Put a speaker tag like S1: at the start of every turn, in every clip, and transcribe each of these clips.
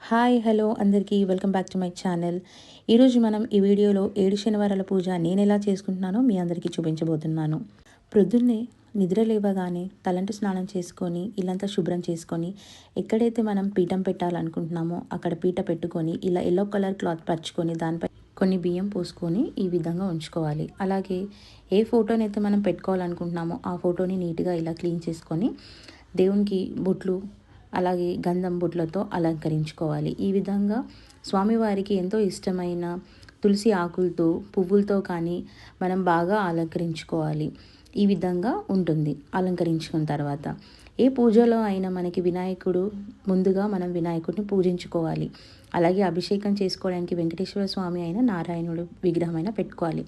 S1: Hi hello అందరికీ welcome back to my channel. ఈరోజు మనం ఈ వీడియోలో 7 శనివారాల పూజ నేను ఎలా చేసుకుంటున్నానో మీ అందరికీ చూపించబోతున్నాను. ప్రొద్దున్నే నిద్ర లేవగానే తలంటు స్నానం చేసుకొని ఇల్లంతా శుభ్రం చేసుకొని ఎక్కడైతే మనం పీఠం పెట్టాలనుకుంటున్నామో అక్కడ పీట పెట్టుకొని ఇలా ఎల్లో కలర్ క్లాత్ పరుచుకొని దానిపై కొన్ని బియ్యం పోసుకొని ఈ విధంగా ఉంచుకోవాలి. అలాగే ఏ ఫోటోనైతే మనం పెట్టుకోవాలనుకుంటున్నామో ఆ ఫోటోని నీట్గా ఇలా క్లీన్ చేసుకొని దేవునికి బొట్లు అలాగే గంధం బొట్లతో అలంకరించుకోవాలి. ఈ విధంగా స్వామివారికి ఎంతో ఇష్టమైన తులసి ఆకులతో పువ్వులతో కానీ మనం బాగా అలంకరించుకోవాలి. ఈ విధంగా ఉంటుంది అలంకరించుకున్న తర్వాత. ఏ పూజలో అయినా మనకి వినాయకుడు ముందుగా మనం వినాయకుడిని పూజించుకోవాలి. అలాగే అభిషేకం చేసుకోవడానికి వెంకటేశ్వర స్వామి అయినా నారాయణుడు విగ్రహమైనా పెట్టుకోవాలి.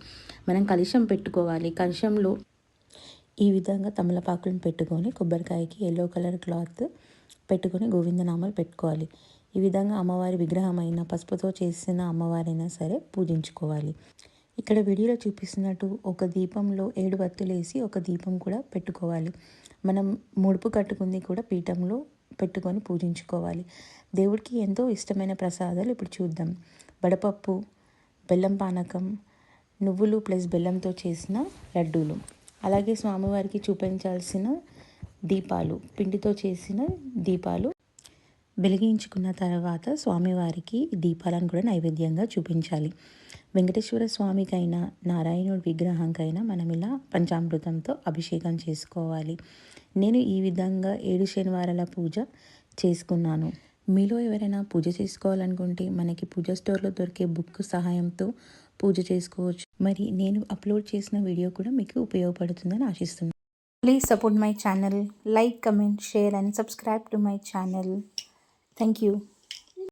S1: మనం కలశం పెట్టుకోవాలి. కలశంలో ఈ విధంగా తమలపాకులను పెట్టుకొని కొబ్బరికాయకి ఎల్లో కలర్ క్లాత్ పెట్టుకొని గోవిందనామాలు పెట్టుకోవాలి. ఈ విధంగా అమ్మవారి విగ్రహమైన పసుపుతో చేసిన అమ్మవారైనా సరే పూజించుకోవాలి. ఇక్కడ వీడియోలో చూపిస్తున్నట్టు ఒక దీపంలో 7 వత్తులు వేసి ఒక దీపం కూడా పెట్టుకోవాలి. మనం ముడుపు కట్టుకుంది కూడా పీఠంలో పెట్టుకొని పూజించుకోవాలి. దేవుడికి ఎంతో ఇష్టమైన ప్రసాదాలు ఇప్పుడు చూద్దాం. వడపప్పు, బెల్లం పానకం, నువ్వులు ప్లస్ బెల్లంతో చేసిన లడ్డూలు, అలాగే స్వామివారికి చూపించాల్సిన దీపాలు, పిండితో చేసిన దీపాలు వెలిగించుకున్న తర్వాత స్వామివారికి దీపాలను కూడా నైవేద్యంగా చూపించాలి. వెంకటేశ్వర స్వామికైనా నారాయణుడి విగ్రహంకైనా మనం ఇలా పంచామృతంతో అభిషేకం చేసుకోవాలి. నేను ఈ విధంగా 7 శనివారాల పూజ చేసుకున్నాను. మీలో ఎవరైనా పూజ చేసుకోవాలనుకుంటే మనకి పూజ స్టోర్లో దొరికే బుక్ సహాయంతో పూజ చేసుకోవచ్చు. మరి నేను అప్లోడ్ చేసిన వీడియో కూడా మీకు ఉపయోగపడుతుందని ఆశిస్తున్నాను. Please support my channel, like, comment, share and subscribe to my channel. Thank you.